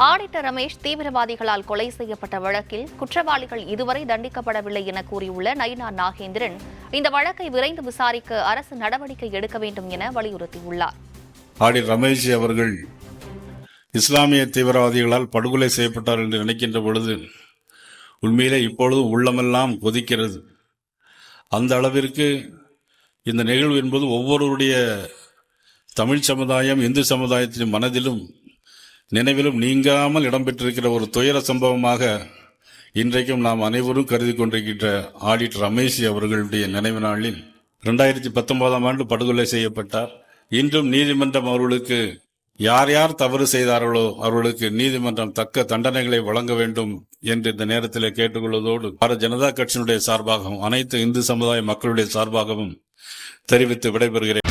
Auditor Ramesh தீவிரவாதிகளால் கொலை செய்யப்பட்ட வழக்கில் குற்றவாளிகள் இதுவரை தண்டிக்கப்படவில்லை என கூறியுள்ள நயினார் நாகேந்திரன் இந்த வழக்கை விரைந்து விசாரிக்க அரசு நடவடிக்கை எடுக்க வேண்டும் என வலியுறுத்தியுள்ளார். ஆடிட்டர் ரமேஷ் அவர்கள் இஸ்லாமிய தீவிரவாதிகளால் படுகொலை செய்யப்பட்டார் என்று நினைக்கின்ற பொழுது உண்மையிலே இப்பொழுது உள்ளமெல்லாம் கொதிக்கிறது. அந்த அளவிற்கு இந்த நிகழ்வு என்பது ஒவ்வொருவருடைய தமிழ் சமுதாயம், இந்து சமுதாயத்தின் மனதிலும் நினைவிலும் நீங்காமல் இடம்பெற்றிருக்கிற ஒரு துயர சம்பவமாக இன்றைக்கும் நாம் அனைவரும் கருதி கொண்டிருக்கின்ற ஆடிட்டர் ரமேஷ் அவர்களுடைய நினைவு நாளில் 2019ஆம் ஆண்டு படுகொலை செய்யப்பட்டார். இன்றும் நீதிமன்றம் அவர்களுக்கு யார் யார் தவறு செய்தார்களோ அவர்களுக்கு நீதிமன்றம் தக்க தண்டனைகளை வழங்க வேண்டும் என்று இந்த நேரத்தில் கேட்டுக்கொள்வதோடு பாரதிய ஜனதா கட்சியினுடைய சார்பாகவும் அனைத்து இந்து சமுதாய மக்களுடைய சார்பாகவும் தெரிவித்து விடைபெறுகிறேன்.